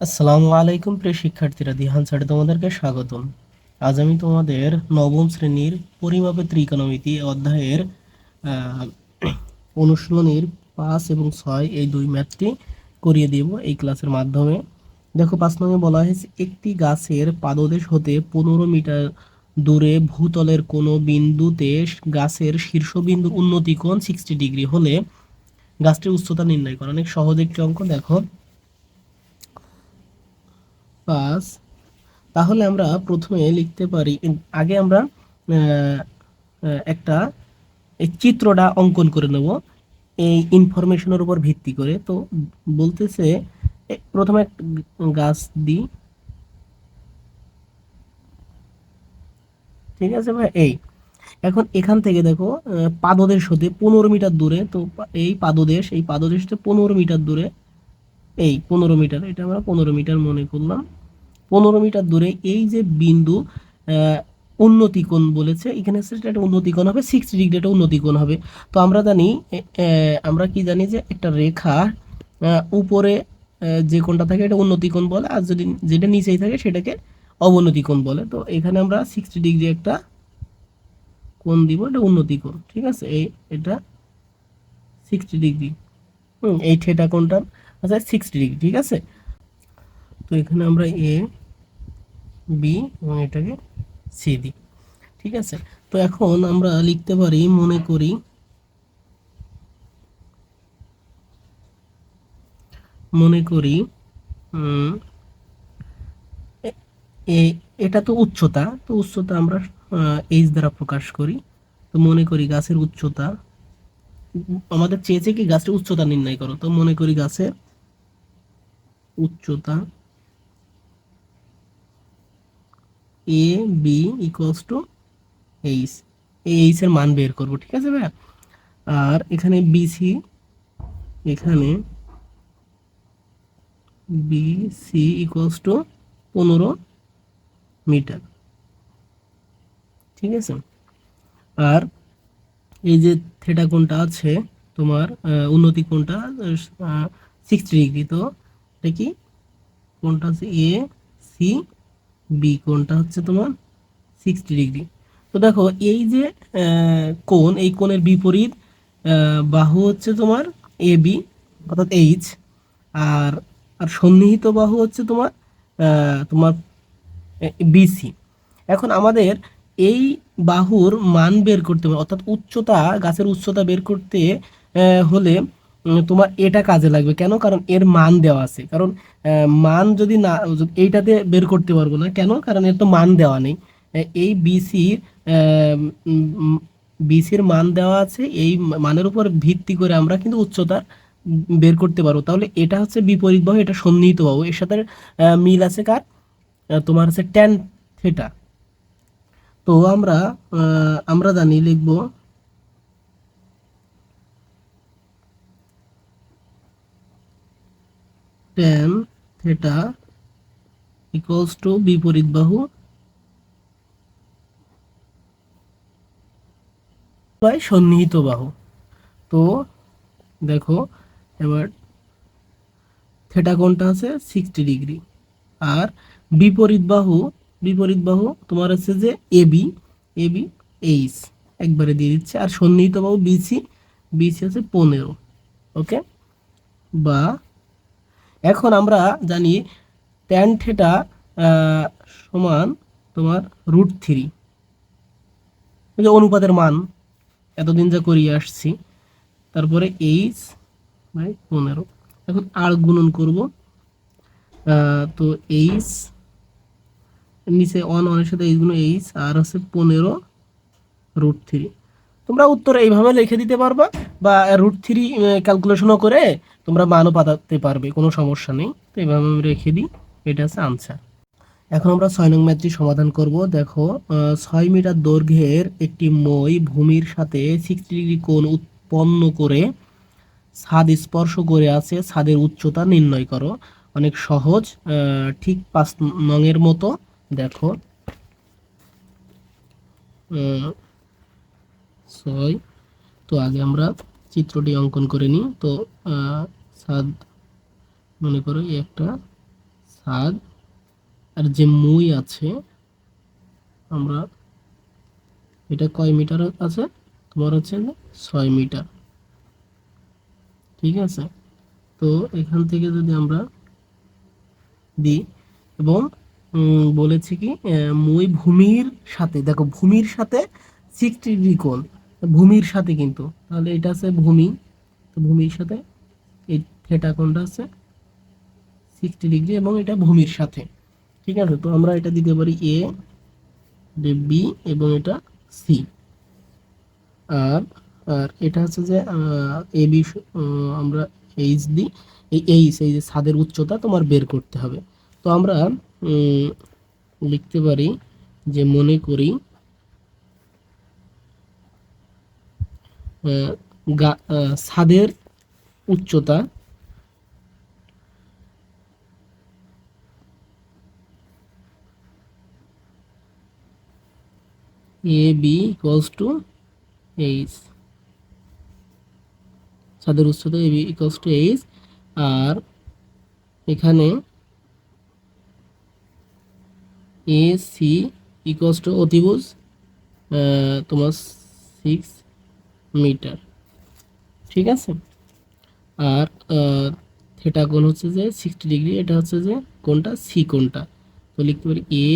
আসসালামু আলাইকুম প্রিয় শিক্ষার্থীরা, দিহান স্যারে তোমাদেরকে স্বাগতম। আজ আমি তোমাদের নবম শ্রেণীর পরিমাপে ত্রিকোণমিতি অধ্যায়ের আহ, অনুশীলনীর 5 এবং 6 এই দুই ম্যাথটি করিয়ে দেব এই ক্লাসের মাধ্যমে। দেখো, 5 নং-এ বলা হয়েছে একটি গাছের পাদদেশ হতে 15 মিটার দূরে ভূতলের কোনো বিন্দুতে গাছের শীর্ষবিন্দুর উন্নতি কোণ 60 ডিগ্রি হলে গাছটির উচ্চতা নির্ণয় করো। অনেক সহজ একটি অঙ্ক। দেখো 5, তাহলে আমরা প্রথমে লিখতে পারি, আগে আমরা আহ, একটা এই চিত্রটা অঙ্কন করে নেব এই ইনফরমেশনের উপর ভিত্তি করে। তো বলতেছে প্রথমে একটা গাছ দিই, ঠিক আছে ভাই। এখন এখান থেকে দেখো, পাদদেশ হতে 15 মিটার দূরে, তো এই পাদদেশ হতে 15 মিটার দূরে, এই 15 মিটার, এটা আমরা 15 মিটার মনে করলাম। 15 মিটার দূরে এই যে বিন্দু, আহ, উন্নতি কোণ বলেছে, এখানে একটা উন্নতি কোণ হবে 60 ডিগ্রি, একটা উন্নতি কোণ হবে। তো আমরা জানি, আমরা কি জানি যে একটা রেখা উপরে যে কোণটা থাকে এটা উন্নতি কোণ বলে, আর যদি যেটা নিচেই থাকে সেটাকে অবনতি কোণ বলে। তো এখানে আমরা 60 ডিগ্রি একটা কোণ দিব, এটা উন্নতি কোণ, ঠিক আছে। এটা 60 ডিগ্রি। এই থিটা কোণটা আচ্ছা 60 ডিগ্রি, ঠিক আছে। তো এখানে আমরা এ বি এবং এটাকে সি দিই, ঠিক আছে। তো এখন আমরা লিখতে পারি, মনে করি উম, এটা তো উচ্চতা, তো উচ্চতা আমরা এইচ দ্বারা প্রকাশ করি। তো মনে করি গাছের উচ্চতা, আমাদের চেয়েছে কি গাছের উচ্চতা নির্ণয় করো। তো মনে করি গাছের উচ্চতা A B equals two H, এই এইচ এর মান বের করব, ঠিক আছে ভাইয়া। আর এখানে বিসি, এখানে বিসি ইকুয়ালস টু 15 মিটার, ঠিক আছে। আর এই যে থিটা কোণটা আছে তোমার, উন্নতি কোণটা 60 ডিগ্রি। তো এটা কি কোণটা হচ্ছে এ সি বি, কোণটা হচ্ছে তোমার 60 ডিগ্রি। তো দেখো এই যে কোণ, এই কোণের বিপরীত বাহু হচ্ছে তোমার এ বি অর্থাৎ এইচ, আর আর সন্নিহিত বাহু হচ্ছে তোমার বিসি। এখন আমাদের এই বাহুর মান বের করতে হবে, অর্থাৎ উচ্চতা, গাছের উচ্চতা বের করতে হলে তোমার এটা কাজে লাগবে। কেন? কারণ এর মান দেওয়া আছে। কারণ মান যদি না, এইটাতে বের করতে পারবো না। কেন? কারণ এর তো মান দেওয়া নেই। এই বিসির মান দেওয়া আছে, এই মানের উপর ভিত্তি করে আমরা কিন্তু উচ্চতা বের করতে পারবো। তাহলে এটা হচ্ছে বিপরীত বাহু, এটা সন্নিহিত বাহু, এর সাথে মিল আছে কার? তোমার হচ্ছে ট্যান থিটা। তো আমরা জানি, লিখব ট্যান থিটা ইকুয়ালস টু বিপরীত বাহু বাই সন্নিহিত বাহু। তো দেখো এবার থিটা কোণটা আছে 60 ডিগ্রি, আর বিপরীত বাহু তোমার হচ্ছে যে এবি এইচ, একবারে দিয়ে দিচ্ছে। আর সন্নিহিত বাহু বিসি হচ্ছে 15। ওকে, বা এখন আমরা জানি ট্যান থিটা সমান তোমার √3, যে অনুপাতের মান এতদিন যা করিয়ে আসছি। তারপরে এইচ বাই 15, এখন আর গুণন করব। তো এইচ নিচে ওয়ানের সাথে এইচ গুণ এইচ, আর হচ্ছে 15√3। তোমরা উত্তর এইভাবে লিখে দিতে পারবা, বা √3 ক্যালকুলেশনও করে তোমরা মানও পাঠাতে পারবে, কোনো সমস্যা নেই। তো এইভাবে আমি রেখে দিই, এটা হচ্ছে আনসার। এখন আমরা 6 নং ম্যাথটি সমাধান করব। দেখো, 6 মিটার দৈর্ঘ্যের একটি মই ভূমির সাথে 60 ডিগ্রি কোণ উৎপন্ন করে ছাদ স্পর্শ করে আছে, ছাদের উচ্চতা নির্ণয় করো। অনেক সহজ, ঠিক 5 নং-এর মতো। দেখো 6, তো আগে আমরা চিত্রটি অঙ্কন করে নিই। তো ছাদ, মনে করো এই একটা ছাদ আর যে মুই আছে, আমরা এটা কয় মিটার আছে, তোমার হচ্ছে যে 6 মিটার। ঠিক আছে, তো এখান থেকে যদি আমরা দিই এবং বলেছি কি মই ভূমির সাথে, দেখো ভূমির সাথে 60 ডিগ্রি কোণ, ভূমির সাথে কিন্তু, তাহলে এটা আছে ভূমি, তো ভূমির সাথে এই থেটা কোণটা আছে 60 ডিগ্রি এবং এটা ভূমির সাথে। ঠিক আছে, তো আমরা এটা দিতে পারি এ, বি এবং এটা সি। আর আর এটা হচ্ছে যে এ বি, আমরা এইচ দিই, এই যে ছাদের উচ্চতা তোমার বের করতে হবে। তো আমরা লিখতে পারি যে মনে করি ছাদের উচ্চতা A B equals two H, ছাদের উচ্চতা A B equals two H. আর এখানে এ সি ইকুয়ালস টু অতিভুজ তোমার 6 মিটার। ঠিক আছে, আর থেটা কোণ হচ্ছে যে 60 ডিগ্রি, এটা হচ্ছে যে কোণটা সি কোণটা, তো লিখতে পারি A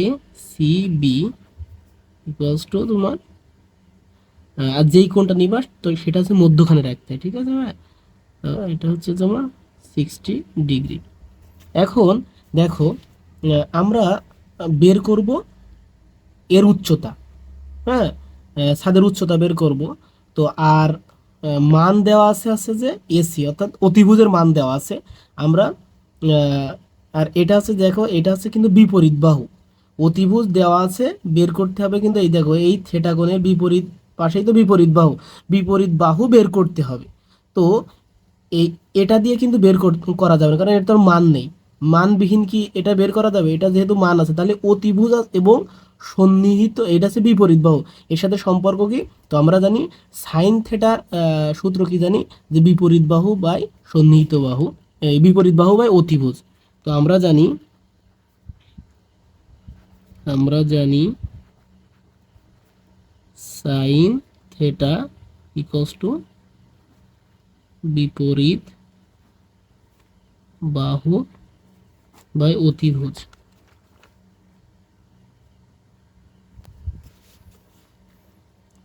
C B equals to তোমার আর যেই কোণটা নিবা তো সেটা হচ্ছে মধ্যখানে রাখতে হয়। ঠিক আছে ভাই, এটা হচ্ছে তোমার 60 ডিগ্রি। এখন দেখো আমরা বের করব এর উচ্চতা, হ্যাঁ, ছাদের উচ্চতা বের করব। তো আর মান দেওয়া আছে যে এসি অর্থাৎ অতিভুজের মান দেওয়া আছে আমরা, আর এটা হচ্ছে দেখো এটা হচ্ছে কিন্তু বিপরীত বাহু, অতিভুজ দেওয়া আছে বের করতে হবে কিন্তু এই দেখো এই থেটা কোণের বিপরীত পাশেই তো বিপরীত বাহু বের করতে হবে। তো এই এটা দিয়ে কিন্তু বের করা যাবে না, কারণ এটার মান নেই, মানবিহীন কি এটা বের করা যাবে? এটা যেহেতু মান আছে তাহলে অতিভুজ এবং সন্নিহিত, এটা হচ্ছে বিপরীত বাহু, এর সাথে সম্পর্ক কি? তো আমরা জানি সাইন থেটার সূত্র কি জানি, যে বিপরীত বাহু বাই সন্নিহিত বাহু, এই বিপরীত বাহু বাই অতিভুজ। তো আমরা জানি সাইন থেটা ইকুয়ালস টু বিপরীত বাহু বাই অতিভুজ।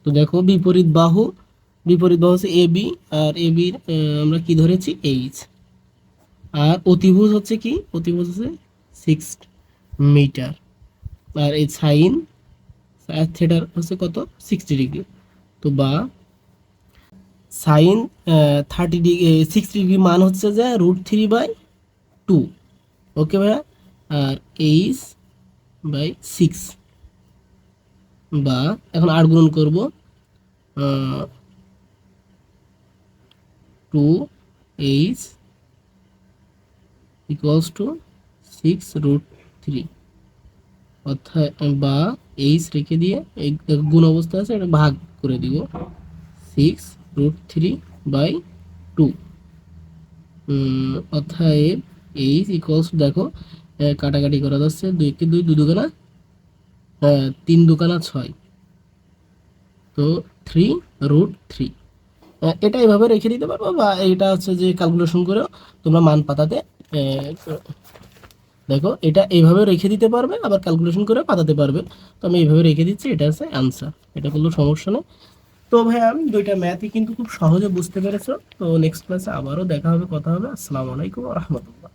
তো দেখো বিপরীত বাহু হচ্ছে এ বি, আর এ বির আমরা কি ধরেছি এইচ, আর অতিভুজ হচ্ছে কি, অতিভুজ হচ্ছে 6 মিটার, আর এই সাইন থেটার হচ্ছে কত 60 ডিগ্রি। তো বা সাইন 30 ডিগ্রি 6 ডিগ্রি মান হচ্ছে যে √3/2। ওকে ভাইয়া, আর এইচ বাই 6, বা এখন আর গুণন করবো 2h ইকুয়ালস টু 6√3, অর্থাৎ বা এইচ রেখে দিয়ে এই গুণ অবস্থা আছে এটা ভাগ করে দিব 6√3/2, অর্থাৎ এইচ ইকুয়ালস দেখো কাটাকাটি করা যাচ্ছে, 2 কে 2, 2 দুগুণা 3 দুগুণা 6, তো 3√3। এটা এভাবে রেখে দিতে পারবো, বা এটা হচ্ছে যে ক্যালকুলেশন করেও তোমরা মান পাতাতে দেখো এটা এইভাবে রেখে দিতে পারবে, আবার ক্যালকুলেশন করে পাতাতে পারবে। তো আমি এইভাবে রেখে দিচ্ছি, এটা হচ্ছে অ্যান্সার, এটা কোনো সমস্যা নেই। তো ভাই আমি দুইটা ম্যাথই কিন্তু খুব সহজে বুঝতে পেরেছো। তো নেক্সট ক্লাসে আবারও দেখা হবে, কথা হবে। আসসালামু আলাইকুম রহমতুল্লাহ।